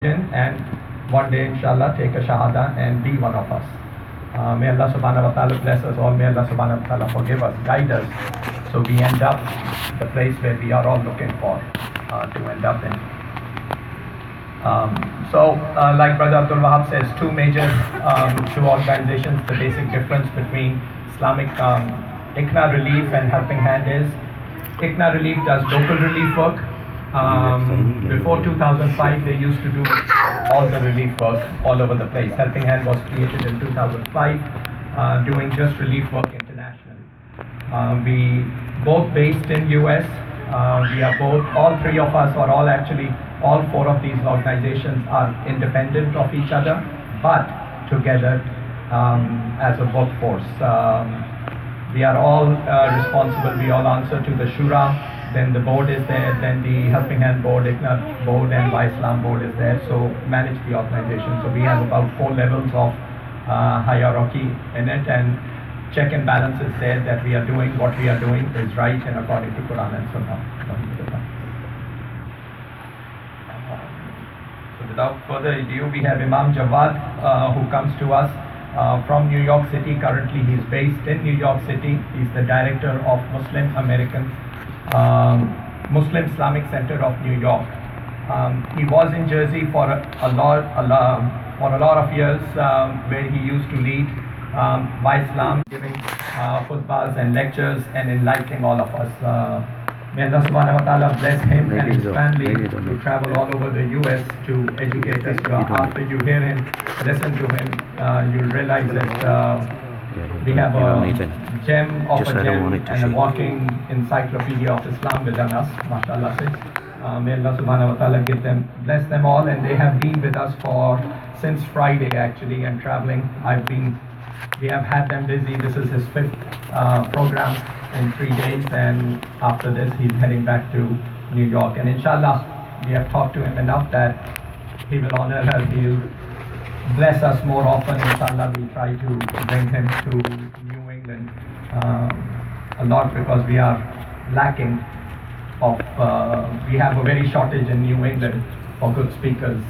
and one day inshallah take a shahada and be one of us. May Allah subhanahu wa ta'ala bless us all. May Allah subhanahu wa ta'ala forgive us, guide us, so we end up the place where we are all looking for to end up in. Like Brother Abdul Wahab says, two organizations. The basic difference between Islamic ICNA Relief and Helping Hand is ICNA Relief does local relief work. Before 2005, they used to do all the relief work all over the place. Helping Hand was created in 2005, doing just relief work internationally. We both based in US. We are both, all three of us, or all four of these organizations are independent of each other, but together as a workforce. We are all responsible. We all answer to the Shura. Then the board is there. Then the Helping Hand board, ICNA board, and Islam board is there. So manage the organization. So we have about 4 levels of hierarchy in it, and check and balance is there that we are doing what we are doing is right and according to Quran and Sunnah. So without further ado, we have Imam Jawad who comes to us from New York City. Currently he is based in New York City. He's the director of Muslim Islamic Center of New York. He was in Jersey for a lot of years, where he used to lead by Islam, giving khutbahs and lectures and enlightening all of us. May Allah subhanahu wa ta'ala bless him and his family to travel all over the US to educate us. After you hear him, listen to him, you'll realize that we have a gem of a gem and a walking encyclopedia of Islam within us, mashallah. May Allah subhanahu wa ta'ala bless them all, and they have been with us since Friday actually, and traveling. We have had them busy. This is his 5th program in 3 days, and after this he's heading back to New York, and inshallah we have talked to him enough that he will honor us. He'll bless us more often. Inshallah, we try to bring him to New England a lot, because we are lacking of, we have a very shortage in New England for good speakers,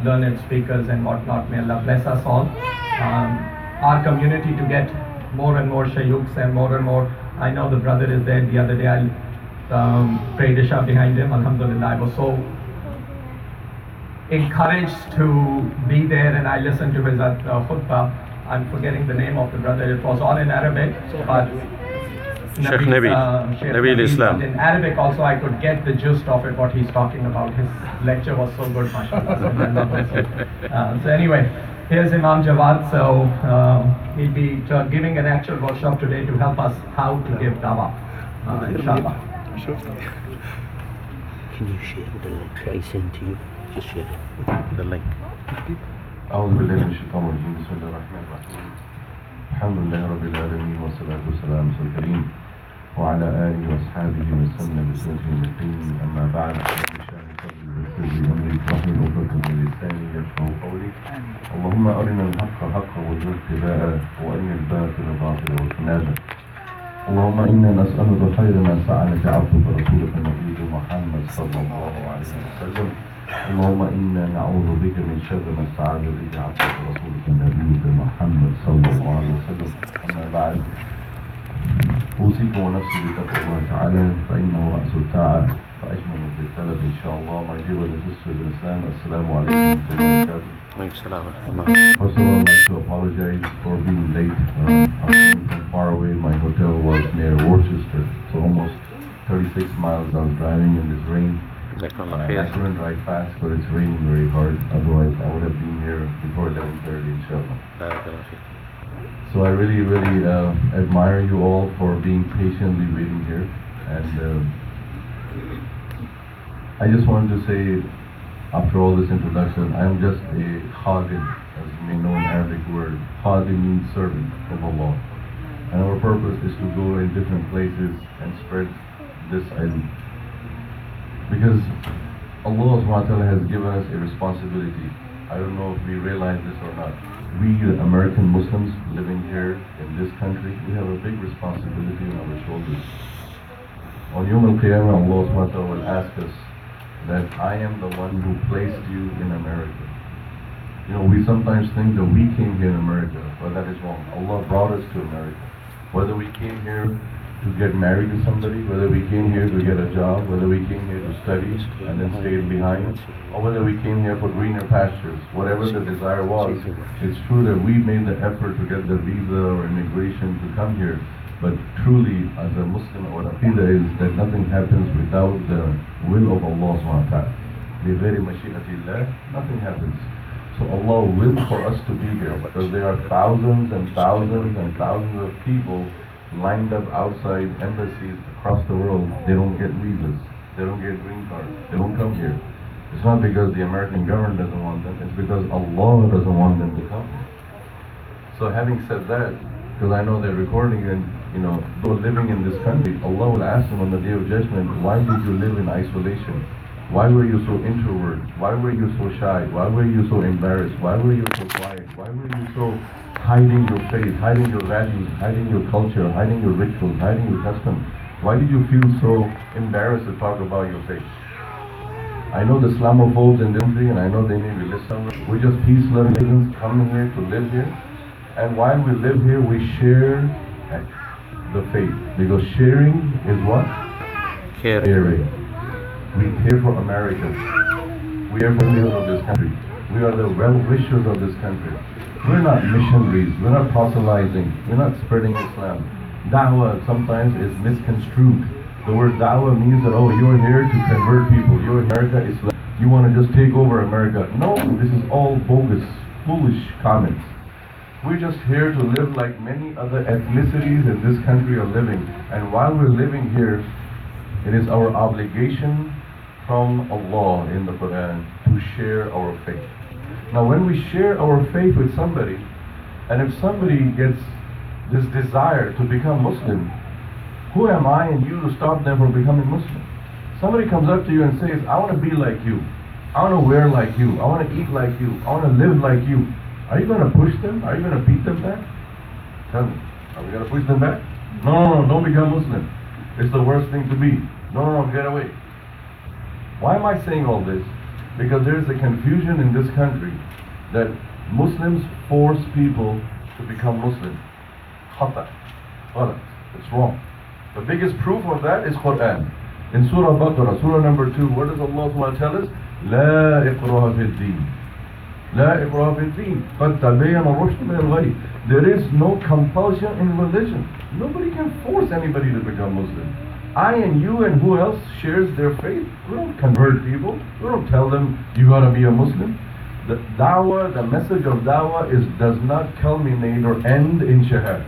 learned speakers and whatnot. May Allah bless us all. Our community to get more and more shayukhs and more. I know the brother is there. The other day I prayed Isha behind him. Alhamdulillah, I was so encouraged to be there, and I listened to his khutbah. I'm forgetting the name of the brother. It was all in Arabic, but Sheikh Nabi Islam. In Arabic also I could get the gist of it, what he's talking about. His lecture was so good, mashallah. So I love it. So anyway, here's Imam Jawad. So he'll be giving an actual workshop today to help us how to give dawah, inshallah. Can you share the link I sent to you? Just share the link. أعوذ بالله من الشيطان الرجيم. بسم الله الرحمن الرحيم. الحمد لله رب العالمين، والصلاة والسلام على رسول الكريم وعلى آله وأصحابه وسلم بسنته المقيم. أما بعد، فبشار صدري ويسر لي أمري واحلل عقدة من لساني يفقهوا قولي. اللهم أرنا الحق حقا وارزقنا اتباعه، وأرنا الباطل باطلا واجتنابه. اللهم إنا نسألك خير ما سألك عبدك ورسولك النبي محمد صلى الله عليه وسلم. اللهم إنا نعوذ بك من شر ما استعاذ به عبدك ورسولك النبي محمد صلى الله عليه وسلم. أما بعد، أوصيكم ونفسي بتقوى الله تعالى، فإنه رأس الطاعة فأجمل بالطلب إن شاء الله. My dear brothers and sisters in Islam, Assalamu alaikum wa rahmatullahi. First of all, I'd like to apologize for being late. I came from far away. My hotel was near Worcester, so almost 36 miles I was driving in this rain. I couldn't drive fast, but it's raining very hard. Otherwise, I would have been here before 11:30, inshallah. So I really admire you all for being patiently waiting here. And I just wanted to say, after all this introduction, I'm just a khadim, as you may know in Arabic word. Khadim means servant of Allah. And our purpose is to go in different places and spread this ilm. Because Allah subhanahu wa ta'ala has given us a responsibility. I don't know if we realize this or not. We, the American Muslims living here in this country, we have a big responsibility on our shoulders. On Yawm al-Qiyamah, Allah subhanahu wa ta'ala will ask us, that I am the one who placed you in America. You know, we sometimes think that we came here in America, but that is wrong. Allah brought us to America. Whether we came here to get married to somebody, whether we came here to get a job, whether we came here to study and then stayed behind, or whether we came here for greener pastures, whatever the desire was, it's true that we made the effort to get the visa or immigration to come here. But truly, as a Muslim, our aqidah is that nothing happens without the will of Allah subhanahu wa ta'ala. بِغَيْرِ مَشِيئَةِ اللَّهِ, nothing happens. So Allah willed for us to be here, because there are thousands and thousands and thousands of people lined up outside embassies across the world. They don't get visas, they don't get green cards, they don't come here. It's not because the American government doesn't want them, it's because Allah doesn't want them to come here. So having said that, because I know they're recording and, you know, those living in this country, Allah will ask them on the Day of Judgment, why did you live in isolation? Why were you so introverted? Why were you so shy? Why were you so embarrassed? Why were you so quiet? Why were you so hiding your faith, hiding your values, hiding your culture, hiding your rituals, hiding your customs? Why did you feel so embarrassed to talk about your faith? I know the Islamophobes in the country, and I know they may be listening. We're just peace-loving citizens coming here to live here. And while we live here, we share the faith. Because sharing is what? Caring. We care for America. We are familiars of this country. We are the well-wishers of this country. We're not missionaries. We're not proselytizing. We're not spreading Islam. Da'wah sometimes is misconstrued. The word da'wah means that, oh, you're here to convert people. You're America, Islam. You want to just take over America. No, this is all bogus, foolish comments. We're just here to live like many other ethnicities in this country are living. And while we're living here, it is our obligation from Allah in the Quran to share our faith. Now when we share our faith with somebody, and if somebody gets this desire to become Muslim, who am I and you to stop them from becoming Muslim? Somebody comes up to you and says, I want to be like you. I want to wear like you. I want to eat like you. I want to live like you. Are you going to push them? Are you going to beat them back? Tell me, are we going to push them back? No, don't become Muslim. It's the worst thing to be. No, get away. Why am I saying all this? Because there is a confusion in this country that Muslims force people to become Muslim. Khata. It's wrong. The biggest proof of that is Quran. In Surah Baqarah, Surah number 2, what does Allah SWT tell us? لا إكراه في الدين. لا إكراه في الدين. قد تبين الرشد من الغي. There is no compulsion in religion. Nobody can force anybody to become Muslim. I and you and who else shares their faith? We don't convert people. We don't tell them you gotta be a Muslim. The da'wah, the message of da'wah does not culminate or end in shahada.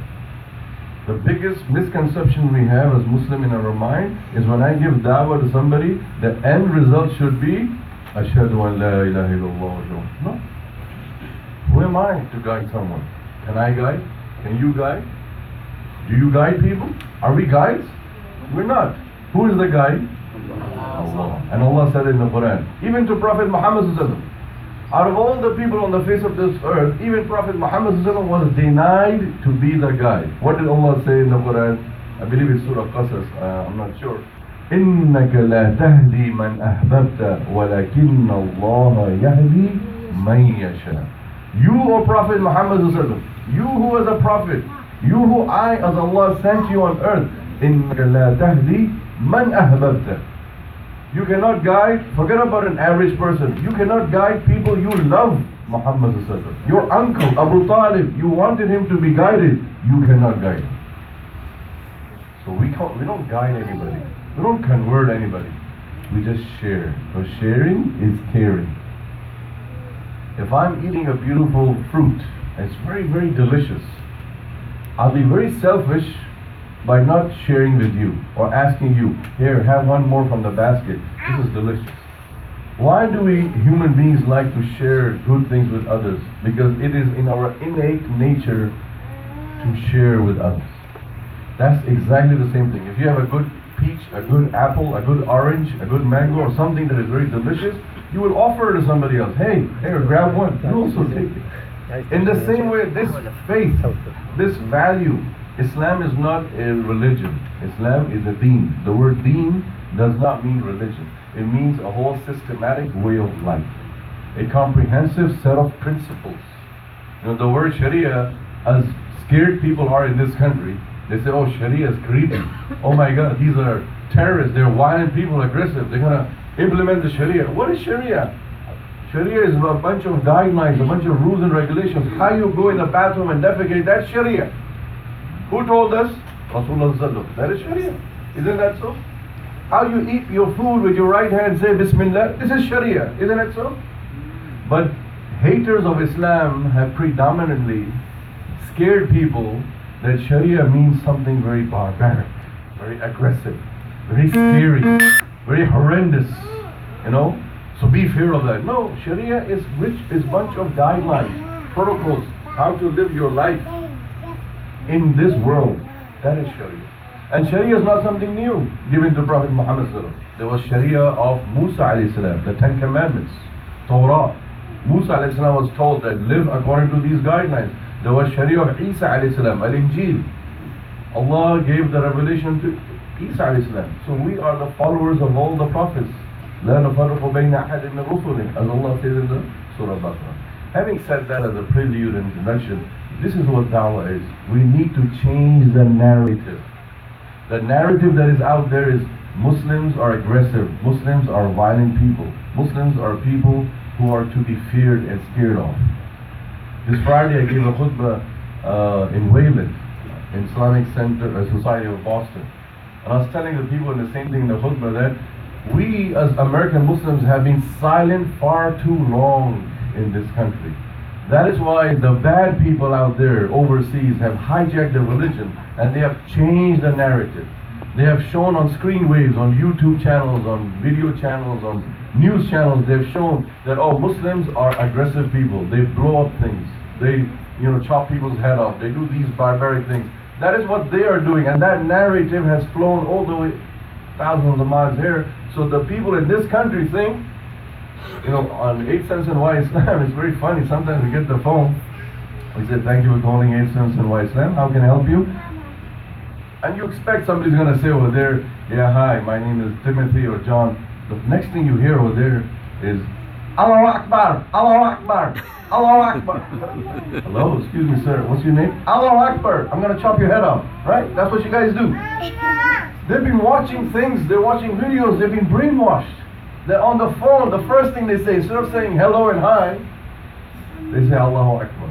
The biggest misconception we have as Muslim in our mind is when I give da'wah to somebody, the end result should be Ashhadu an la ilaha illallah. No. Who am I to guide someone? Can I guide? Can you guide? Do you guide people? Are we guides? We're not. Who is the guide? Allah. And Allah said in the Quran, even to Prophet Muhammad sallallahu alaihi wasallam, out of all the people on the face of this earth, even Prophet Muhammad sallallahu alaihi wasallam was denied to be the guide. What did Allah say in the Quran? I believe it's Surah Qasas, I'm not sure. إِنَّكَ لَا تَهْدِي مَنْ أَحْبَبْتَ وَلَكِنَّ اللَّهَ يَهْدِي مَنْ يَشَاءُ. You, O Prophet Muhammad sallallahu alaihi wasallam, you who is a prophet, you who I as Allah sent you on earth, إِنَّكَ لَا تَهْدِي مَنْ أَحْبَبْتَ. You cannot guide, forget about an average person, you cannot guide people you love. Muhammad sallallahu alaihi wasallam, your uncle Abu Talib, you wanted him to be guided, you cannot guide him. So we don't guide anybody, we don't convert anybody, we just share. So sharing is caring. If I'm eating a beautiful fruit, and it's very, very delicious, I'll be very selfish by not sharing with you or asking you, here, have one more from the basket. This is delicious. Why do we human beings like to share good things with others? Because it is in our innate nature to share with others. That's exactly the same thing. If you have a good peach, a good apple, a good orange, a good mango, or something that is very delicious, you will offer it to somebody else. Hey, here, grab one. You also take it. In the same way, this faith, this value, Islam is not a religion. Islam is a deen. The word deen does not mean religion. It means a whole systematic way of life, a comprehensive set of principles. You know, the word Sharia, as scared people are in this country, they say, oh, Sharia is creepy. Oh my God, these are terrorists, they're violent people, aggressive, they're gonna implement the Sharia. What is Sharia? Sharia is a bunch of guidelines, a bunch of rules and regulations. How you go in the bathroom and defecate, that's Sharia. Who told us? Rasulullah sallallahu alaihi wasallam. That is Sharia. Isn't that so? How you eat your food with your right hand and say Bismillah, this is Sharia. Isn't it so? But haters of Islam have predominantly scared people that Sharia means something very barbaric, very aggressive, very scary, very horrendous, you know? So be fear of that. No, Sharia is a bunch of guidelines, protocols, how to live your life in this world. That is Sharia. And Sharia is not something new given to Prophet Muhammad sallallahu alaihi wasallam. There was Sharia of Musa alayhi salam, the 10 Commandments, Torah. Musa alayhi salam was told that live according to these guidelines. There was Sharia of Isa alayhi salam, Al-Injil. Allah gave the revelation to Isa alayhi salam. So we are the followers of all the prophets. لا نفرق بين أحد من رسله, as Allah says in the Surah Baqarah. Having said that as a prelude and introduction, this is what dawah is. We need to change the narrative. The narrative that is out there is Muslims are aggressive, Muslims are violent people, Muslims are people who are to be feared and scared of. This Friday I gave a khutbah in Wayland, in Islamic Center Society of Boston. And I was telling the people in the same thing in the khutbah that we as American Muslims have been silent far too long in this country. That is why the bad people out there overseas have hijacked the religion and they have changed the narrative. They have shown on screen waves, on YouTube channels, on video channels, on news channels, they've shown that, oh, Muslims are aggressive people. They blow up things. They, chop people's head off. They do these barbaric things. That is what they are doing, and that narrative has flown all the way thousands of miles here. So the people in this country think, on 8 cents and why Islam, it's very funny. Sometimes we get the phone. We say, thank you for calling 8 cents and why Islam. How can I help you? And you expect somebody's going to say over there, yeah, hi, my name is Timothy or John. The next thing you hear over there is, Allahu Akbar, Allahu Akbar, Allahu Akbar. Hello, excuse me, sir, what's your name? Allahu Akbar, I'm going to chop your head off. Right? That's what you guys do. They've been watching things, they're watching videos, they've been brainwashed. They're on the phone, the first thing they say, instead of saying hello and hi, they say Allahu Akbar.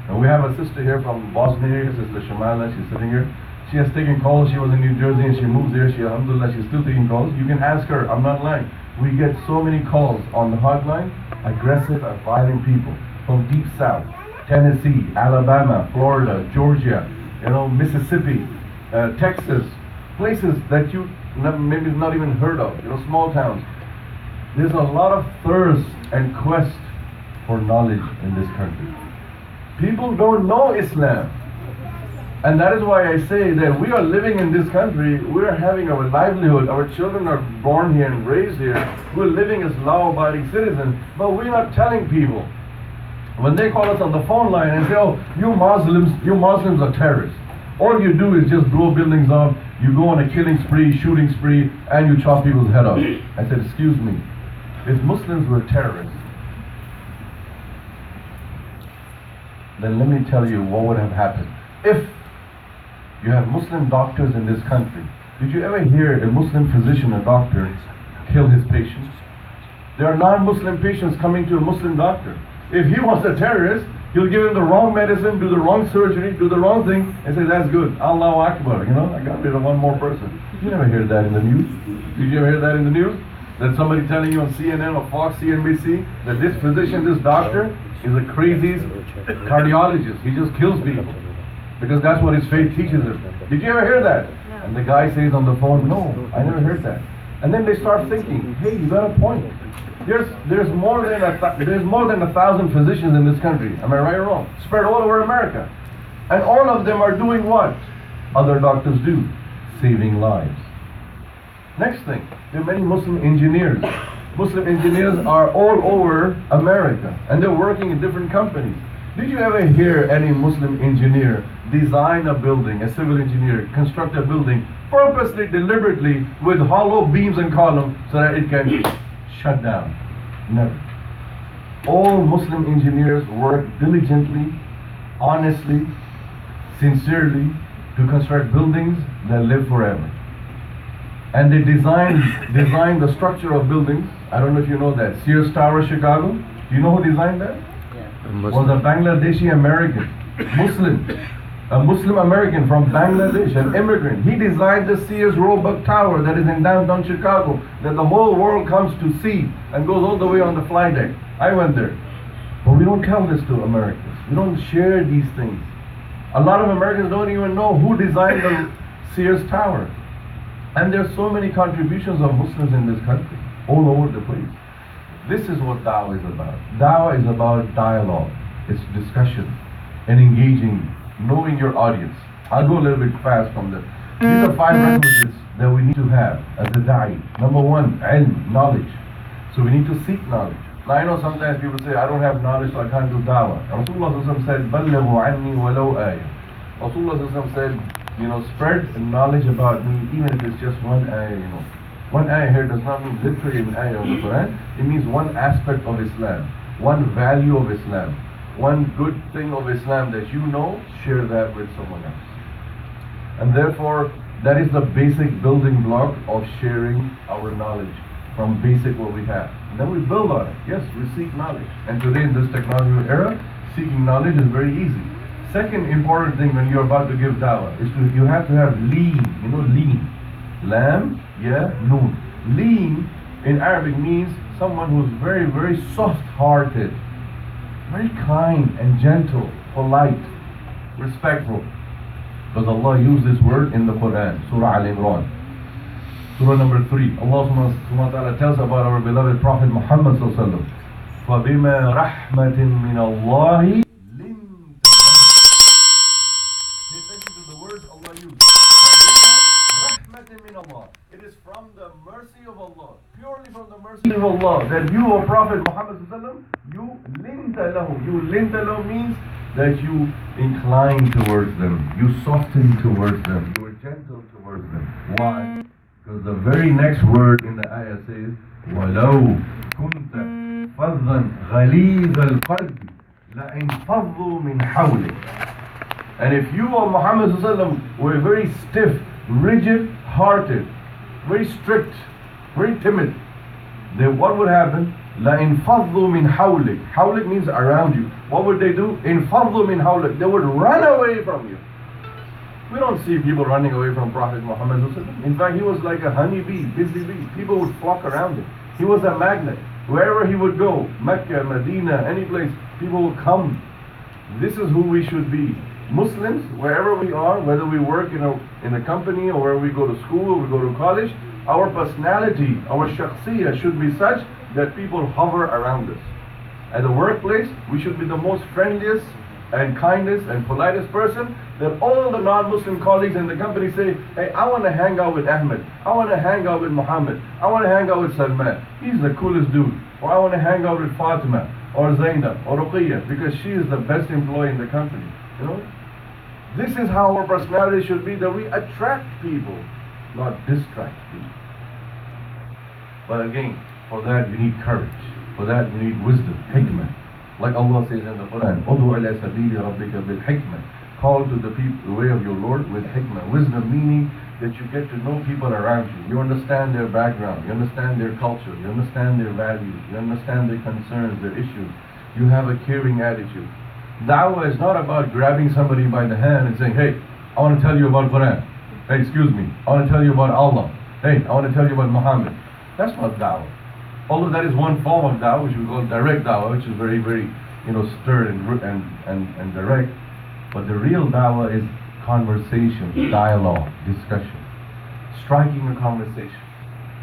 And we have a sister here from Bosnia, Sister Shamala, she's sitting here. She has taken calls, she was in New Jersey and she moved there, alhamdulillah, she's still taking calls. You can ask her, I'm not lying. We get so many calls on the hotline, aggressive and violent people from deep south, Tennessee, Alabama, Florida, Georgia, Mississippi, Texas, places that you maybe not even heard of, small towns. There's a lot of thirst and quest for knowledge in this country. People don't know Islam. And that is why I say that we are living in this country, we're having our livelihood, our children are born here and raised here, we're living as law-abiding citizens, but we're not telling people. When they call us on the phone line and say, oh, you Muslims are terrorists. All you do is just blow buildings up, you go on a killing spree, shooting spree, and you chop people's head off. I said, excuse me, if Muslims were terrorists, then let me tell you what would have happened. If you have Muslim doctors in this country, did you ever hear a Muslim physician, a doctor, kill his patients? There are non-Muslim patients coming to a Muslim doctor. If he was a terrorist, he'll give him the wrong medicine, do the wrong surgery, do the wrong thing, and say, that's good, Allahu Akbar, I got rid of one more person. Did you ever hear that in the news? Did you ever hear that in the news? That somebody telling you on CNN or Fox, CNBC, that this physician, this doctor, is a crazy cardiologist. He just kills people. Because that's what his faith teaches him. Did you ever hear that? No. And the guy says on the phone, no, I never heard that. And then they start thinking, hey, you got a point. There's more than 1,000 physicians in this country. Am I right or wrong? Spread all over America. And all of them are doing what other doctors do? Saving lives. Next thing, there are many Muslim engineers. Muslim engineers are all over America. And they're working in different companies. Did you ever hear any Muslim engineer design a building, a civil engineer construct a building purposely, deliberately with hollow beams and columns so that it can shut down? Never. All Muslim engineers work diligently, honestly, sincerely to construct buildings that live forever. And they design the structure of buildings. I don't know if you know that. Sears Tower, Chicago. Do you know who designed that? Was a Bangladeshi American, Muslim, a Muslim American from Bangladesh, an immigrant. He designed the Sears Roebuck Tower that is in downtown Chicago, that the whole world comes to see and goes all the way on the fly deck. I went there. But we don't tell this to Americans. We don't share these things. A lot of Americans don't even know who designed the Sears Tower. And there's so many contributions of Muslims in this country, all over the place. This is what Dawah is about. Dawah is about dialogue. It's discussion and engaging, knowing your audience. I'll go a little bit fast from this. These are 5 requisites that we need to have as a da'i. Number 1, ilm, knowledge. So we need to seek knowledge. Now I know sometimes people say, I don't have knowledge, so I can't do dawah. Rasulullah said, بَلَّغُوا عَنِّي وَلَوْ آيَةً. Rasulullah said, spread knowledge about me, even if it's just one ayah, One ayah here does not mean literally an ayah of the Quran. It means one aspect of Islam, one value of Islam, one good thing of Islam that you know, share that with someone else. And therefore, that is the basic building block of sharing our knowledge from basic what we have. And then we build on it. Yes, we seek knowledge. And today in this technological era, seeking knowledge is very easy. Second important thing when you're about to give dawah is you have to have lean. Lean. Lam, ya, noon. Lean in Arabic means someone who's very, very soft-hearted, very kind and gentle, polite, respectful. Because Allah used this word in the Quran, Surah Al-Imran. Surah number 3. Allah subhanahu wa ta'ala tells about our beloved Prophet Muhammad sallallahu alaihi wasallam. فَبِمَا رَحْمَةٍ مِّنَ اللَّهِ It is from the mercy of Allah, purely from the mercy of Allah, that you, O Prophet Muhammad, you linta lahum. You linta lahum means that you incline towards them, you soften towards them, you are gentle towards them. Why? Because the very next word in the ayah says, وَلَوْ كُنْتَ فَظًّا غَلِيظَ الْقَلْبِ لَإِنْفَضُّوا مِنْ حَوْلِكَ. And if you, O Muhammad, were very stiff, rigid-hearted, very strict, very timid, then what would happen? لَإِنْفَضُّوا مِنْ حَوْلِكَ. Hawlik means around you. What would they do? إِنْفَضُّوا مِنْ حَوْلِكَ. They would run away from you. We don't see people running away from Prophet Muhammad. In fact, he was like a honeybee, busy bee. People would flock around him. He was a magnet. Wherever he would go, Mecca, Medina, any place, people would come. This is who we should be. Muslims, wherever we are, whether we work in a company or where we go to school or we go to college, our personality, our shakhsiyah should be such that people hover around us. At the workplace, we should be the most friendliest and kindest and politest person, that all the non-Muslim colleagues in the company say, hey, I want to hang out with Ahmed, I want to hang out with Muhammad, I want to hang out with Salman, he's the coolest dude, or I want to hang out with Fatima, or Zainab, or Ruqiyya, because she is the best employee in the company. This is how our personality should be, that we attract people, not distract people. But again, for that you need courage. For that you need wisdom, hikmah. Like Allah says in the Quran, "Udu ila sabili rabbika bil hikmah." Call to the way of your Lord with hikmah. Wisdom meaning that you get to know people around you. You understand their background, you understand their culture, you understand their values, you understand their concerns, their issues. You have a caring attitude. Dawah is not about grabbing somebody by the hand and saying, hey, I want to tell you about Quran. Hey, excuse me, I want to tell you about Allah. Hey, I want to tell you about Muhammad. That's not dawah. Although that is one form of dawah, which we call direct dawah, which is very, very, stern and direct. But the real dawah is conversation, dialogue, discussion. Striking a conversation.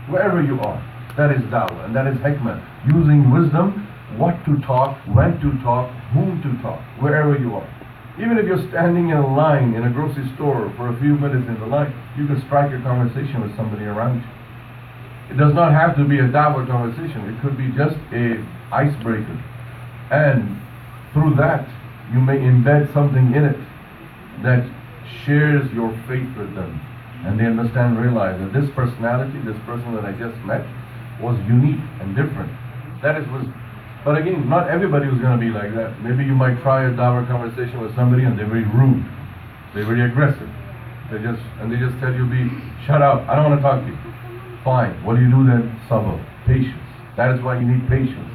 Wherever you are, that is dawah, and that is hikmah. Using wisdom, what to talk, when to talk, whom to talk, wherever you are. Even if you're standing in a line in a grocery store for a few minutes in the line, you can strike a conversation with somebody around you. It does not have to be a dawah conversation. It could be just a icebreaker. And through that, you may embed something in it that shares your faith with them. And they understand, realize that this personality, this person that I just met, was unique and different. But again, not everybody was going to be like that. Maybe you might try a dawah conversation with somebody and they're very rude, they're very aggressive. They just tell you, shut up, I don't want to talk to you. Fine, what do you do then? Sabr, patience. That is why you need patience.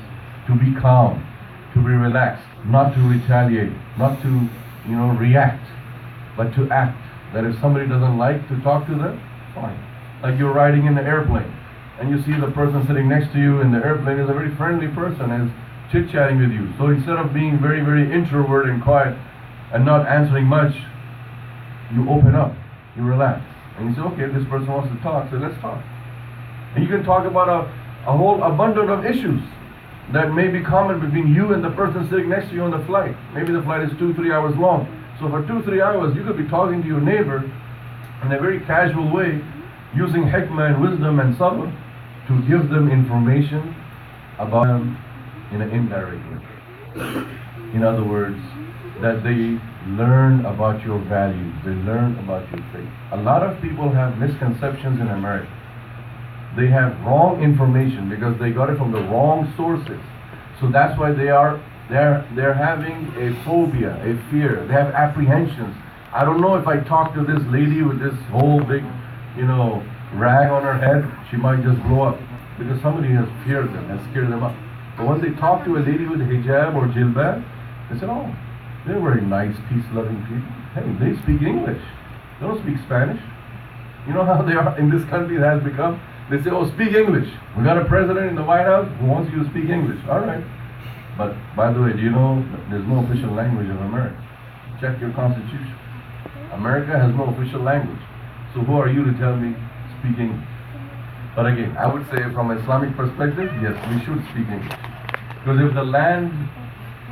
To be calm, to be relaxed, not to retaliate, not to, react, but to act. That if somebody doesn't like to talk to them, fine. Like you're riding in the airplane, and you see the person sitting next to you in the airplane is a very friendly person and is chit-chatting with you. So instead of being very, very introverted and quiet and not answering much, you open up, you relax. And you say, okay, this person wants to talk, so let's talk. And you can talk about a whole abundance of issues that may be common between you and the person sitting next to you on the flight. Maybe the flight is 2-3 hours long. So for 2-3 hours, you could be talking to your neighbor in a very casual way, using hikmah and wisdom and sabr to give them information about them in an indirect way. In other words, that they learn about your values, they learn about your faith. A lot of people have misconceptions in America. They have wrong information because they got it from the wrong sources. So that's why they're having a phobia, a fear. They have apprehensions. I don't know if I talk to this lady with this whole big, rag on her head, she might just blow up because somebody has feared them, has scared them up. But when they talk to a lady with hijab or jilbab, they say, oh, they're very nice, peace-loving people. Hey, they speak English. They don't speak Spanish. You know how they are in this country, it has become? They say, oh, speak English. We got a president in the White House who wants you to speak English. All right. But by the way, do you know there's no official language of America? Check your constitution. America has no official language. So who are you to tell me speak English? But again, I would say from an Islamic perspective, yes, we should speak English. Because if the land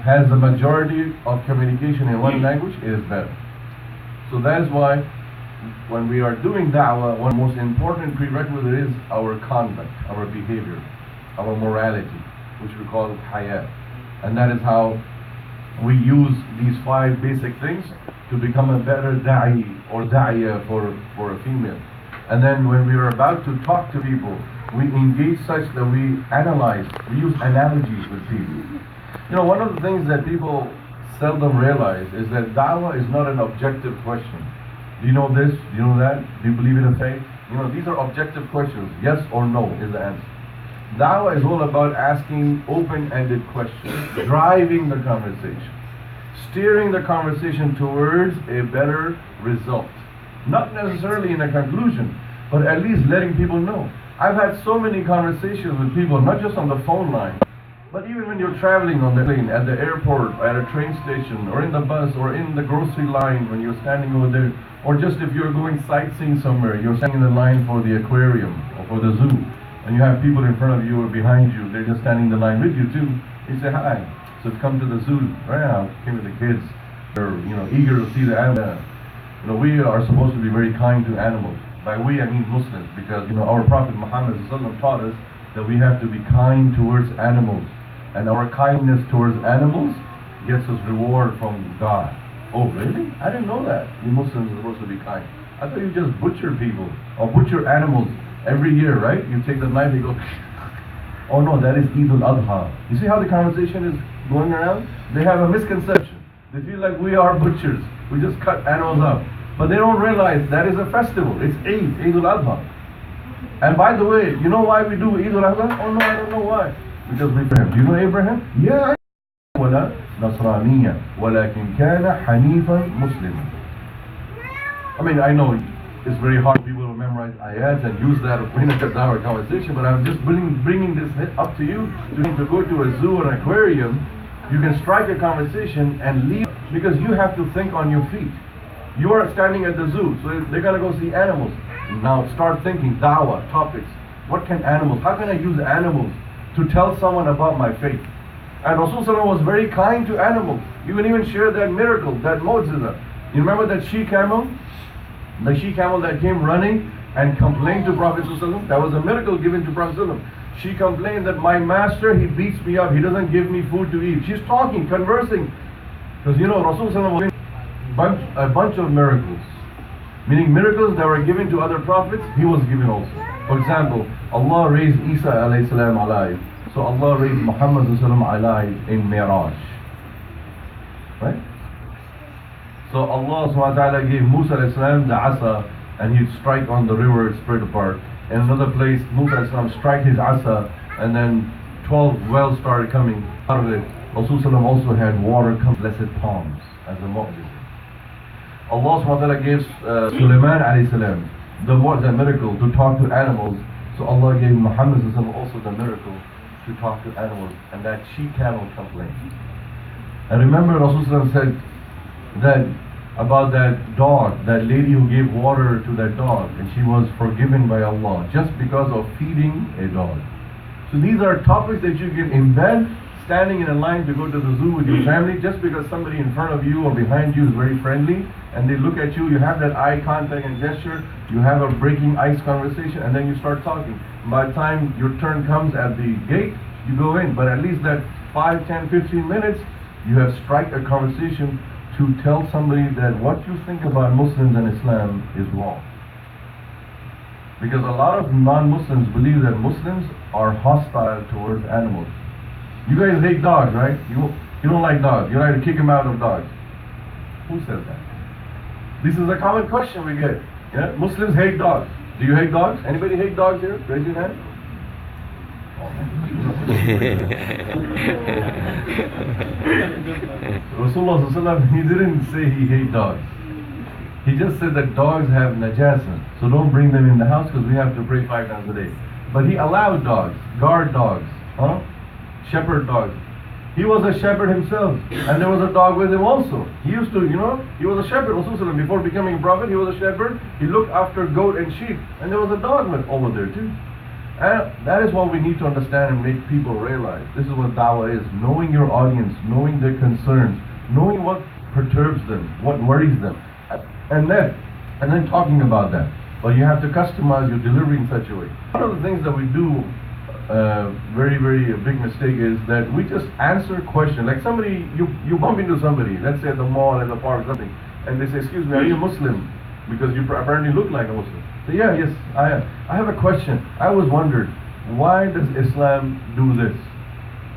has the majority of communication in one language, it is better. So that is why when we are doing da'wah, one most important prerequisite is our conduct, our behavior, our morality, which we call hayat. And that is how we use these 5 basic things to become a better da'i or da'iyah for a female. And then when we are about to talk to people, we engage such that we analyze, we use analogies with people. One of the things that people seldom realize is that da'wah is not an objective question. Do you know this? Do you know that? Do you believe in a faith? These are objective questions. Yes or no is the answer. Da'wah is all about asking open-ended questions, driving the conversation, steering the conversation towards a better result. Not necessarily in a conclusion, but at least letting people know. I've had so many conversations with people, not just on the phone line, but even when you're traveling on the plane, at the airport, at a train station, or in the bus, or in the grocery line when you're standing over there, or just if you're going sightseeing somewhere, you're standing in the line for the aquarium or for the zoo, and you have people in front of you or behind you, they're just standing in the line with you too. You say, hi, so come to the zoo. Right now, came with the kids. They're eager to see the animals. We are supposed to be very kind to animals. By we, I mean Muslims, because our Prophet Muhammad taught us that we have to be kind towards animals, and our kindness towards animals gets us reward from God. Oh, really? I didn't know that. You Muslims are supposed to be kind. I thought you just butcher people or butcher animals every year, right? You take the knife, you go. Oh no, that is Eid al-Adha. You see how the conversation is going around? They have a misconception. They feel like we are butchers. We just cut animals up. But they don't realize that is a festival. It's Eid al-Adha. And by the way, you know why we do Eid al-Adha? Oh no, I don't know why. Because we Abraham. Do you know Abraham? Yeah. ولا نصرانية ولكن كان حنيفا مسلما. I mean, I know it's very hard for people to memorize ayats and use that in a dawah conversation, but I'm just bringing this up to you. To go to a zoo or an aquarium, you can strike a conversation and leave because you have to think on your feet. You are standing at the zoo, so they're going to go see animals. Now start thinking, dawah, topics. What can animals, how can I use animals to tell someone about my faith? And Rasulullah was very kind to animals. You can even share that miracle, that mu'jiza. You remember that she camel? The she camel that came running and complained to Prophet ﷺ? That was a miracle given to Prophet ﷺ. She complained that my master, he beats me up. He doesn't give me food to eat. She's talking, conversing. Because you know, Rasulullah was a bunch of miracles. Meaning miracles that were given to other prophets, he was given also. For example, Allah raised Isa alayhi salam alive. So Allah raised Muhammad alive in Mi'raj. Right? So Allah subhanahu wa ta'ala gave Musa alayhi salam the asa, and he'd strike on the river, it spread apart. In another place, Musa alayhi salam strike his asa, and then 12 wells started coming out of it. Rasulullah also had water come blessed palms as a mu'jiz. Allah subhanahu wa ta'ala gave Sulaiman alayhi salam the miracle to talk to animals. So Allah gave Muhammad also the miracle to talk to animals, and that she-camel complained. And remember Rasulullah said that about that dog, that lady who gave water to that dog, and she was forgiven by Allah just because of feeding a dog. So these are topics that you can embed standing in a line to go to the zoo with your family. Just because somebody in front of you or behind you is very friendly and they look at you, you have that eye contact and gesture, you have a breaking ice conversation, and then you start talking. By the time your turn comes at the gate, you go in. But at least that 5, 10, 15 minutes, you have struck a conversation to tell somebody that what you think about Muslims and Islam is wrong. Because a lot of non-Muslims believe that Muslims are hostile towards animals. You guys hate dogs, right? You don't like dogs. You like to kick them out of dogs. Who says that? This is a common question we get. Yeah? Muslims hate dogs. Do you hate dogs? Anybody hate dogs here? Raise your hand. Rasulullah, he didn't say he hates dogs. He just said that dogs have najasa, so don't bring them in the house because we have to pray 5 times a day. But he allowed dogs, guard dogs, shepherd dogs. He was a shepherd himself, and there was a dog with him also. He used to, he was a shepherd. Rasulullah, before becoming a prophet, he was a shepherd. He looked after goat and sheep, and there was a dog over there too. And that is what we need to understand and make people realize. This is what dawah is: knowing your audience, knowing their concerns, knowing what perturbs them, what worries them, and then talking about that. But you have to customize your delivery in such a way. One of the things that we do, very, very big mistake, is that we just answer questions. Like somebody, you bump into somebody, let's say at the mall, at the park, something, and they say, "Excuse me, are you a Muslim?" Because you apparently look like a Muslim. Say, "Yeah, yes, I am. I have a question. I always wondered, why does Islam do this?"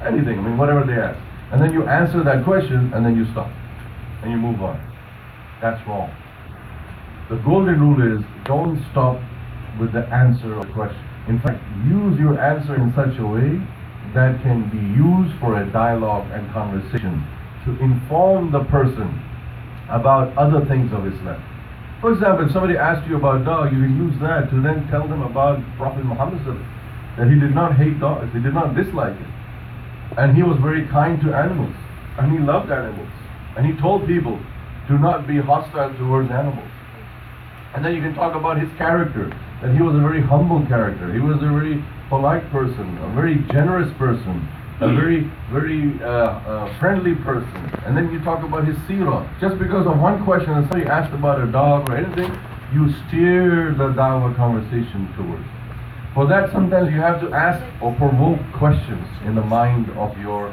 Anything, whatever they ask. And then you answer that question, and then you stop, and you move on. That's wrong. The golden rule is, don't stop with the answer of the question. In fact, use your answer in such a way that can be used for a dialogue and conversation to inform the person about other things of Islam. For example, if somebody asks you about dog, you can use that to then tell them about Prophet Muhammad, that he did not hate dogs, he did not dislike it. And he was very kind to animals, and he loved animals. And he told people to not be hostile towards animals. And then you can talk about his character, that he was a very humble character. He was a very polite person, a very generous person, a very, very friendly person. And then you talk about his seerah. Just because of one question, and somebody asked about a dog or anything, you steer the dawah conversation towards. For that, sometimes you have to ask or provoke questions in the mind of your,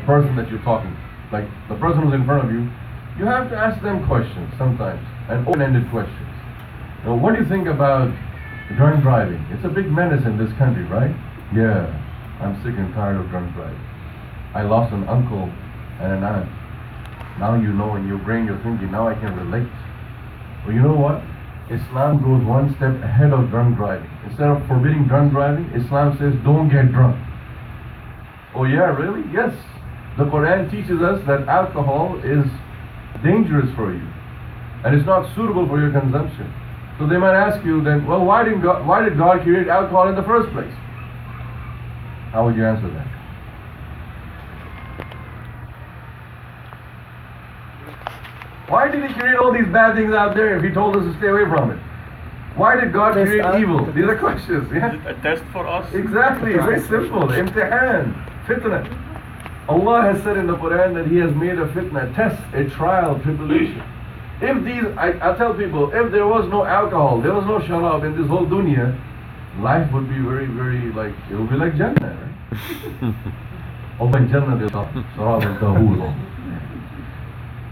person that you're talking. Like the person who's in front of you, you have to ask them questions sometimes, and open-ended questions. Now, what do you think about drunk driving? It's a big menace in this country, right? Yeah, I'm sick and tired of drunk driving. I lost an uncle and an aunt. Now you know, in your brain you're thinking, now I can relate. Well, you know what? Islam goes one step ahead of drunk driving. Instead of forbidding drunk driving, Islam says don't get drunk. Oh yeah, really? Yes. The Quran teaches us that alcohol is dangerous for you, and it's not suitable for your consumption. So they might ask you then, well, why did God create alcohol in the first place? How would you answer that? Why did he create all these bad things out there if he told us to stay away from it? Why did God create evil? These are questions. Yeah? Is it a test for us? Exactly, very simple. Imtihan, fitna. Allah has said in the Quran that He has made a fitna, test, a trial, tribulation. If these, I tell people, if there was no alcohol, there was no sharab in this whole dunya, life would be very, very it would be like Jannah, right? Allah in Jannah they'll talk. Sharab al-tahur.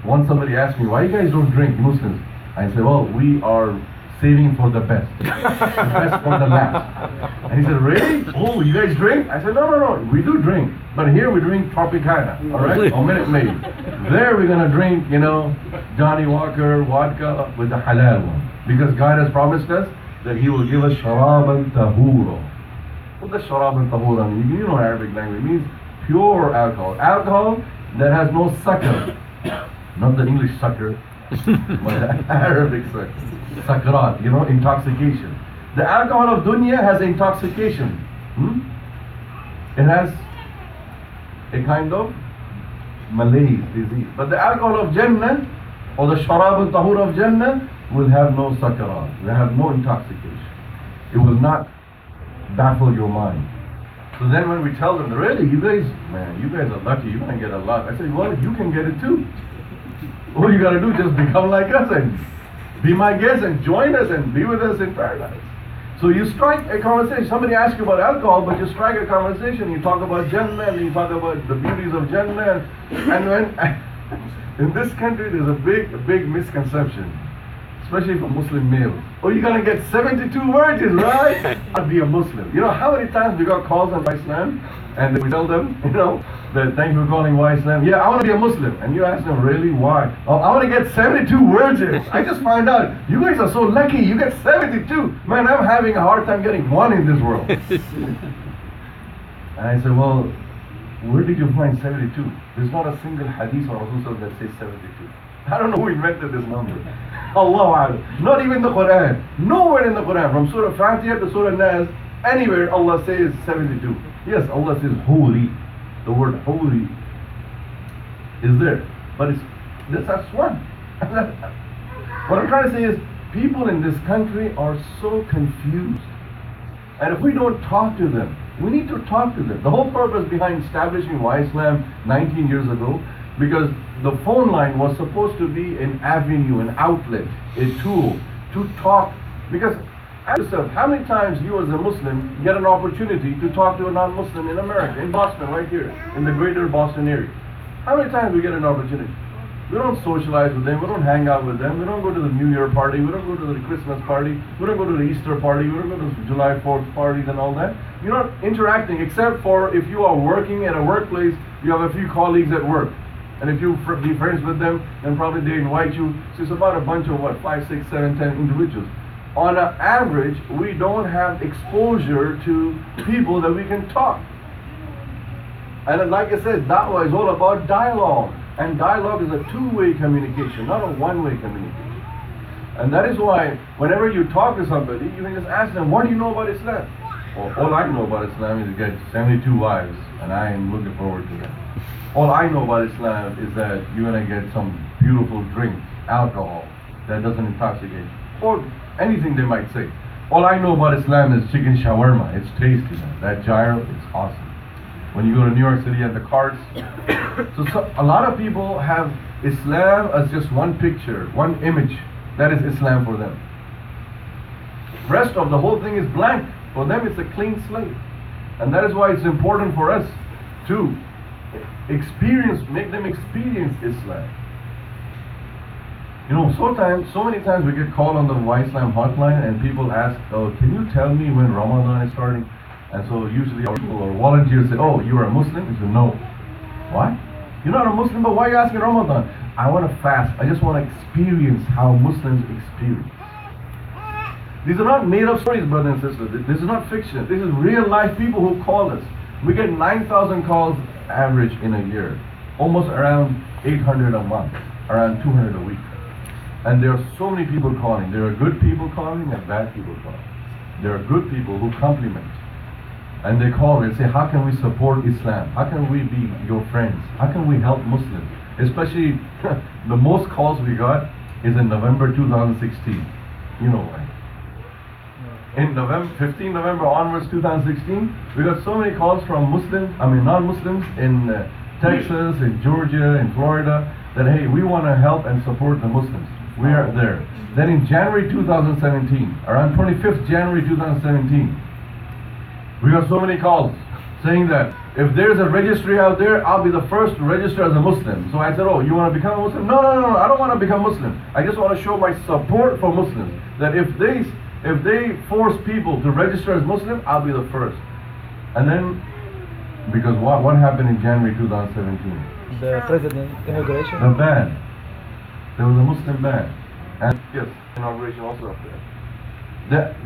Once somebody asked me, why you guys don't drink, Muslims? I said, well, we are saving for the best. The best for the last. And he said, really? Oh, you guys drink? I said, no, we do drink. But here we drink Tropicana, all right? Or Minute Maid. There we're going to drink, Johnny Walker vodka with the halal one. Because God has promised us that He will give us sharab al-tahur. What does sharab al-tahur mean? You know Arabic language. It means pure alcohol. Alcohol that has no sucker. Not the English sucker, but the Arabic sucker. Sakrat, intoxication. The alcohol of dunya has intoxication. It has a kind of malaise, disease. But the alcohol of Jannah, or the sharab al-tahur of Jannah, will have no sakarat, will have no intoxication. It will not baffle your mind. So then when we tell them, really, you guys are lucky, you're going to get a lot. I say, well, you can get it too. All you got to do is just become like us and be my guest and join us and be with us in paradise. So you strike a conversation. Somebody asks you about alcohol, but you strike a conversation. You talk about Jannah and you talk about the beauties of Jannah. And when in this country, there's a big misconception, especially for Muslim males. Oh, you're going to get 72 virgins, right? I'll be a Muslim. You know how many times we got calls on Islam and we tell them, that thank you for calling Why Islam. Yeah, I want to be a Muslim. And you ask them, really, why? Oh, I want to get 72 virgins. I just find out, you guys are so lucky, you get 72. Man, I'm having a hard time getting one in this world. And I said, well, where did you find 72? There's not a single hadith or Rasul that says 72. I don't know who invented this number. Allah, not even the Quran. Nowhere in the Quran, from Surah Fatiha to Surah Nas, anywhere Allah says 72. Yes, Allah says holy. The word holy is there. But that's one. What I'm trying to say is, people in this country are so confused. And if we don't talk to them, we need to talk to them. The whole purpose behind establishing Why Islam 19 years ago, because the phone line was supposed to be an avenue, an outlet, a tool to talk. Because ask yourself, how many times you as a Muslim get an opportunity to talk to a non-Muslim in America, in Boston, right here, in the greater Boston area? How many times we get an opportunity? We don't socialize with them, we don't hang out with them, we don't go to the New Year party, we don't go to the Christmas party, we don't go to the Easter party, we don't go to the July 4th parties and all that. You're not interacting, except for if you are working at a workplace, you have a few colleagues at work. And if you be friends with them, then probably they invite you. So it's about a bunch of 5, 6, 7, 10 individuals. On an average, we don't have exposure to people that we can talk. And like I said, da'wah is all about dialogue. And dialogue is a two-way communication, not a one-way communication. And that is why whenever you talk to somebody, you can just ask them, what do you know about Islam? Well, all I know about Islam is to get 72 wives, and I am looking forward to that. All I know about Islam is that you're going to get some beautiful drink, alcohol, that doesn't intoxicate you. Or anything they might say. All I know about Islam is chicken shawarma. It's tasty. That gyro, it's awesome. When you go to New York City at the carts, so a lot of people have Islam as just one picture, one image. That is Islam for them. Rest of the whole thing is blank. For them it's a clean slate. And that is why it's important for us to make them experience Islam. So many times we get called on the Why Islam hotline and people ask, oh, can you tell me when Ramadan is starting? And so usually our people or volunteers say, oh, you're a Muslim? We say, no. Why? You're not a Muslim, but why are you asking Ramadan? I want to fast. I just want to experience how Muslims experience. These are not made up stories, brothers and sisters. This is not fiction. This is real life people who call us. We get 9,000 calls average in a year. Almost around 800 a month. Around 200 a week. And there are so many people calling. There are good people calling and bad people calling. There are good people who compliment. And they call and say, how can we support Islam? How can we be your friends? How can we help Muslims? Especially, the most calls we got is in November 2016. You know why. In 15 November onwards 2016, we got so many calls from non-Muslims in Texas, in Georgia, in Florida, that hey, we want to help and support the Muslims. We are there. Then in January 2017, around 25th January 2017, we got so many calls saying that If there's a registry out there, I'll be the first to register as a Muslim. So I said, oh, you want to become a Muslim? No, no, no, no, I don't want to become Muslim. I just want to show my support for Muslims. That if they force people to register as Muslim, I'll be the first. And then, because what happened in January 2017? The president inauguration. The ban. There was a Muslim ban. And yes, inauguration also up there.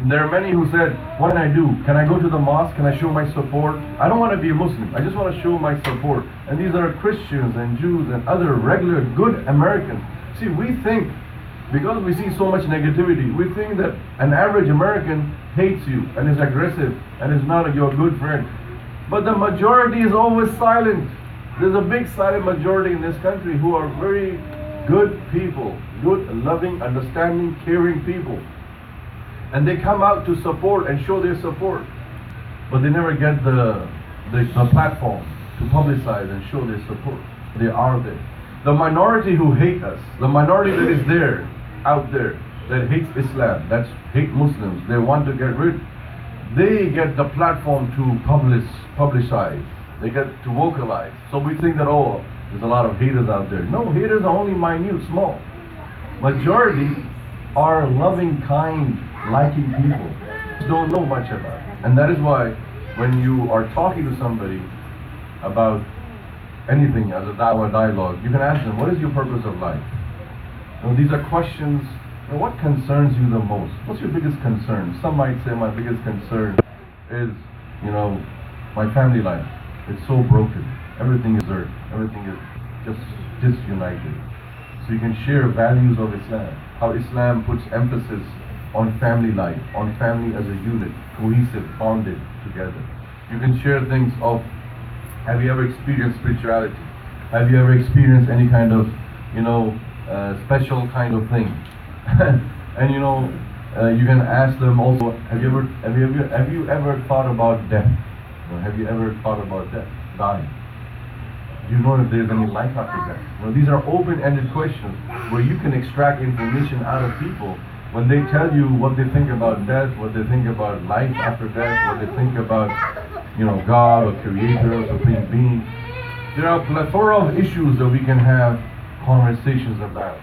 There are many who said, what can I do? Can I go to the mosque? Can I show my support? I don't want to be a Muslim. I just want to show my support. And these are Christians and Jews and other regular good Americans. See, we think, because we see so much negativity, we think that an average American hates you and is aggressive and is not your good friend. But the majority is always silent. There's a big silent majority in this country who are very good people, good, loving, understanding, caring people. And they come out to support and show their support. But they never get the platform to publicize and show their support. They are there. The minority who hate us, the minority that is there, out there, that hates Islam, that's hate Muslims, they want to get rid, they get the platform to publicize. They get to vocalize. So we think that, oh, there's a lot of haters out there. No, haters are only minute, small. Majority are loving, kind, liking people. Don't know much about it. And that is why when you are talking to somebody about anything as a da'wah dialogue, you can ask them, what is your purpose of life? These are questions. What concerns you the most? What's your biggest concern? Some might say my biggest concern is, my family life. It's so broken. Everything is hurt. Everything is just disunited. So you can share values of Islam. How Islam puts emphasis on family life, on family as a unit, cohesive, bonded together. You can share things of, have you ever experienced spirituality? Have you ever experienced any kind of, special kind of thing? And you can ask them also, have you ever thought about death? Have you ever thought about death, dying? Do you know if there's any life after death? These are open-ended questions where you can extract information out of people when they tell you what they think about death, what they think about life after death, what they think about, God or Creator or Supreme Being. There are a plethora of issues that we can have conversations about.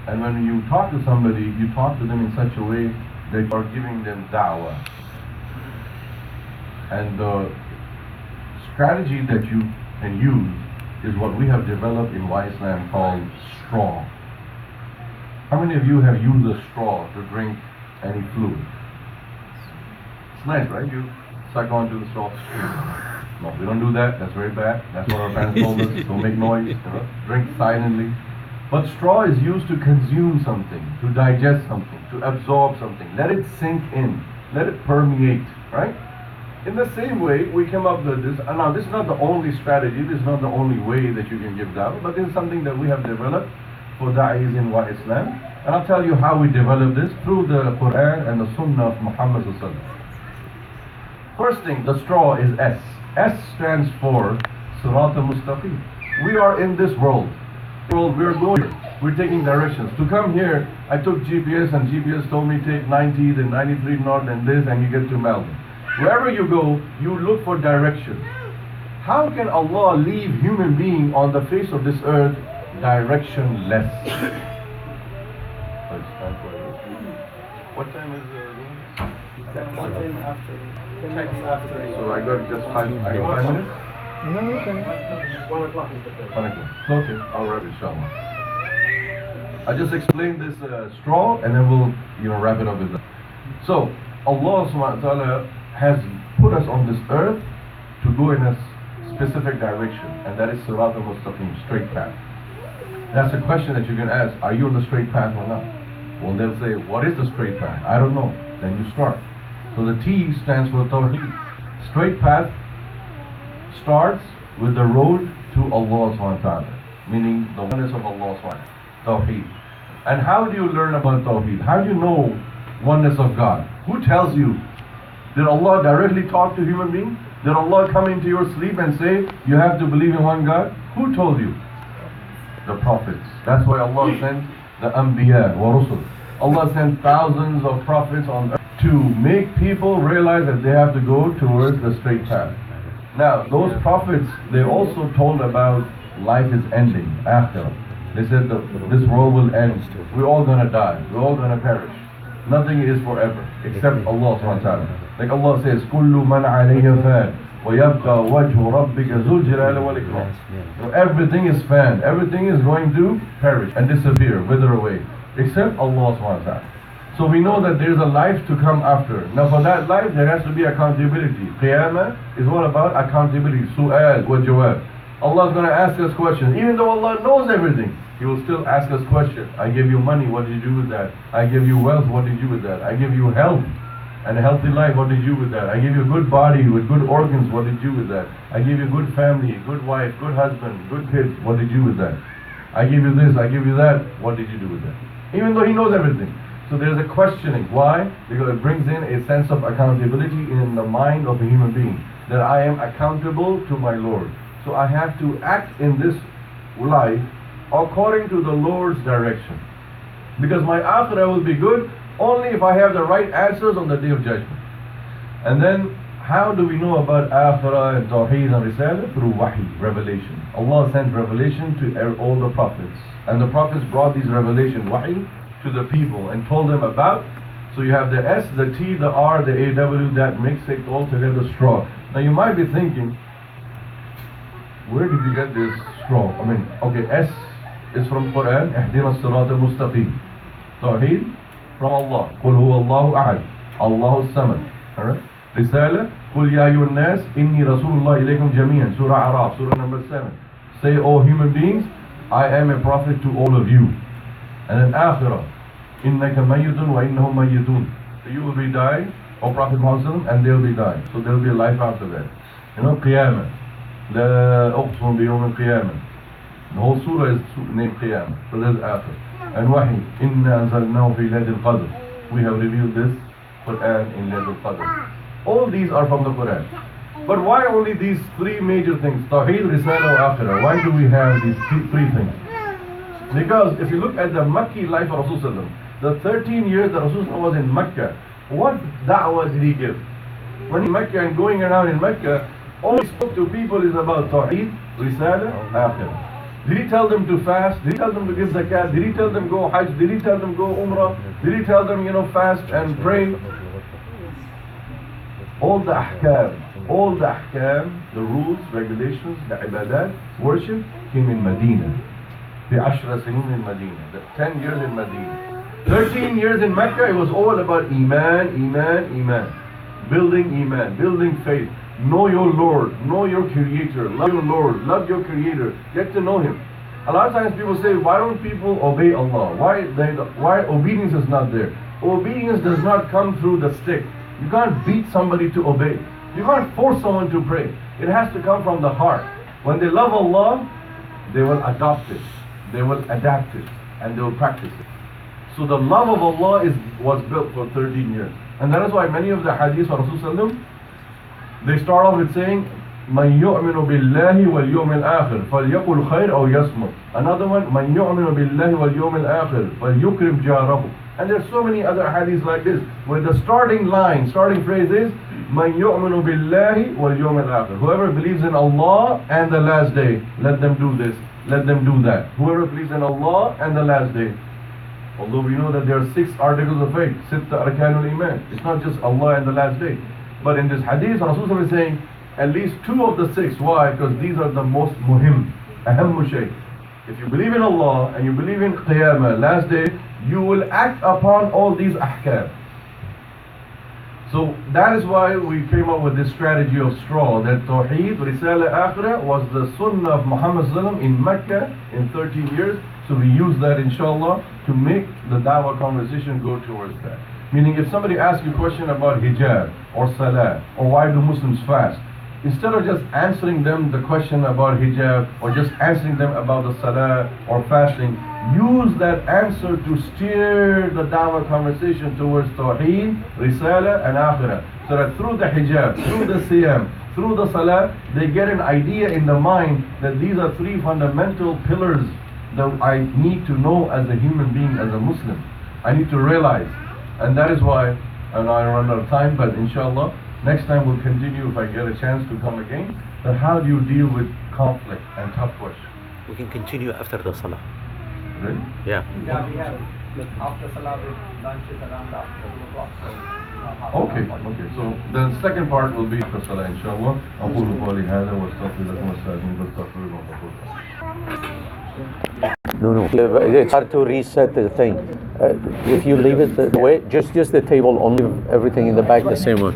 And when you talk to somebody, you talk to them in such a way that you are giving them da'wah. And the strategy that you can use is what we have developed in Islam called straw. How many of you have used a straw to drink any fluid? It's nice, right? You suck onto the straw. No, we don't do that. That's very bad. That's what our parents told us. Don't make noise. Drink silently. But straw is used to consume something, to digest something, to absorb something. Let it sink in. Let it permeate, right? In the same way, we came up with this. And now, this is not the only strategy. This is not the only way that you can give da'wah. But this is something that we have developed for da'is in Islam. And I'll tell you how we developed this through the Quran and the Sunnah of Muhammad sallallahu alaihi wasallam. First thing, the straw is S. S stands for Sirat al-Mustaqim. We are in this world. We're going here. We're taking directions. To come here, I took GPS and GPS told me take 90, then 93 north and this, and you get to Melbourne. Wherever you go, you look for direction. How can Allah leave human being on the face of this earth directionless? What time is it? 1 time after. 10 minutes after. So I got just 5 minutes? No, you can. 1 o'clock is the time. 1 o'clock. Okay, I'll wrap it, inshallah. I just explained this straw and then we'll wrap it up with that. So Allah subhanahu wa ta'ala has put us on this earth to go in a specific direction, and that is Sirat al-Mustaqim, straight path. That's a question that you can ask, are you on the straight path or not? Well, they'll say, what is the straight path? I don't know. Then you start. So the T stands for Tawheed. Straight path starts with the road to Allah subhanahu wa ta'ala, meaning the oneness of Allah subhanahu wa ta'ala. Tawheed. And how do you learn about Tawheed? How do you know oneness of God? Who tells you? Did Allah directly talk to human beings? Did Allah come into your sleep and say, you have to believe in one God? Who told you? The prophets. That's why Allah sent the Anbiya wa Rusul. Allah sent thousands of prophets on earth to make people realize that they have to go towards the straight path. Now, those prophets, they also told about life is ending, akhirah. They said that this world will end. We're all going to die. We're all going to perish. Nothing is forever except Allah subhanahu wa ta'ala. Like Allah says, كُلُّ مَنْ عَلَيْهَ فَانٍ وَيَبْقَى وَجْهُ رَبِّكَ ذُو الْجَلَالِ وَالْإِكْرَامِ. So everything is fan. Everything is going to perish and disappear, wither away, except Allah subhanahu wa ta'ala. So we know that there is a life to come after. Now for that life, there has to be accountability. Qiyamah is all about accountability. Su'al wa jawab. Allah is going to ask us questions. Even though Allah knows everything, He will still ask us questions. I gave you money, what did you do with that? I gave you wealth, what did you do with that? I gave you health and a healthy life, what did you do with that? I gave you a good body with good organs, what did you do with that? I gave you a good family, good wife, good husband, good kids, what did you do with that? I gave you this, I gave you that, what did you do with that? Even though He knows everything. So there's a questioning. Why? Because it brings in a sense of accountability in the mind of a human being. That I am accountable to my Lord. So I have to act in this life according to the Lord's direction. Because my akhirah will be good only if I have the right answers on the Day of Judgment. And then, how do we know about akhirah and tawheed and risalah? Through wahi, revelation. Allah sent revelation to all the prophets. And the prophets brought these revelation, wahi, to the people and told them about. So you have the S, the T, the R, the AW, that makes it all together straw. Now you might be thinking, where did you get this straw? I mean, okay, S is from Quran, اهدنا الصراط المستقيم. Tawheed from Allah. قل هو الله أحد. الله الصمد. Alright? Risala, قل يا أيها الناس إني رسول الله إليكم جميعا. Surah Araf, Surah number 7. Say, O human beings, I am a prophet to all of you. And then Akhirah, إنك ميت وإنهم ميتون. So you will be dying, O Prophet Muhammad, and they will be dying. So there will be a life after that. You know, Qiyamah. لا أقسم بيوم القيامة. The whole surah is named Qiyamah. So there's Akhir. And Wahi, إنا أنزلناه في ليلة القدر. We have revealed this Quran in ليلة القدر. All these are from the Quran. But why only these three major things? Tawheed, Risala, Akhirah. Why do we have these three things? Because if you look at the Makki life of Rasulullah, the 13 years that Rasulullah was in Mecca, what da'wah did he give? When in Mecca and going around in Mecca, all he spoke to people is about Tawheed, Risala, Akhirah. Did he tell them to fast? Did he tell them to give zakat? Did he tell them go Hajj? Did he tell them go Umrah? Did he tell them, fast and pray? All the ahkam, the rules, regulations, the ibadat, worship came in Medina. The 10 سنين in Medina, the 10 years in Medina. 13 years in Mecca, it was all about Iman. Building faith. Know your Lord, know your Creator, love your Lord, love your Creator, get to know Him. A lot of times people say, why don't people obey Allah? Why obedience is not there? Obedience does not come through the stick. You can't beat somebody to obey. You can't force someone to pray. It has to come from the heart. When they love Allah, they will adopt it, they will adapt it, and they will practice it. So the love of Allah was built for 13 years. And that is why many of the hadiths of Rasulullah, they start off with saying, مَنْ يُؤْمِنُ بِاللَّهِ وَالْيَوْمِ الْآخِرِ فَلْيَقُلْ خَيْرًا أَوْ يَصْمُتْ. Another one, مَنْ يُؤْمِنُ بِاللَّهِ وَالْيَوْمِ الْآخِرِ فَلْيُكْرِمْ جَارَهُ. And there's so many other hadiths like this, where the starting phrase is, مَنْ يُؤْمِنُ بِاللَّهِ وَالْيَوْمِ الْآخِرِ. Whoever believes in Allah and the last day, let them do this, let them do that. Whoever believes in Allah and the last day. Although we know that there are 6 articles of faith, Sitta Arkanul Iman. It's not just Allah and the last day. But in this hadith, Rasulullah is saying, at least 2 of the 6. Why? Because these are the most muhim, ahammu shay. If you believe in Allah and you believe in Qiyamah, last day, you will act upon all these ahkam. So that is why we came up with this strategy of straw, that Tawheed, Risala, Akhirah was the Sunnah of Muhammad in Mecca in 13 years. So we use that inshallah to make the da'wah conversation go towards that. Meaning if somebody asks you a question about hijab or salah or why do Muslims fast, instead of just answering them the question about hijab or just answering them about the salah or fasting, use that answer to steer the da'wah conversation towards Tawheed, Risala and Akhirah. So that through the hijab, through the siyam, through the salah, they get an idea in the mind that these are 3 fundamental pillars that I need to know as a human being, as a Muslim. I need to realize. And that is why, and I run out of time, but inshallah, Next time we'll continue if I get a chance to come again. But how do you deal with conflict and tough questions? We can continue after the salah. Really? Yeah. Yeah, we have after Salah lunch is around after 2 o'clock. So, half an Okay, hour. okay. So the second part will be after Salah, inshallah. أقول قولي هذا وأستغفر لكم واستأذن واستغفر لكم. No. It's hard to reset the thing. If you leave it the way, just the table, only everything in the back the same way.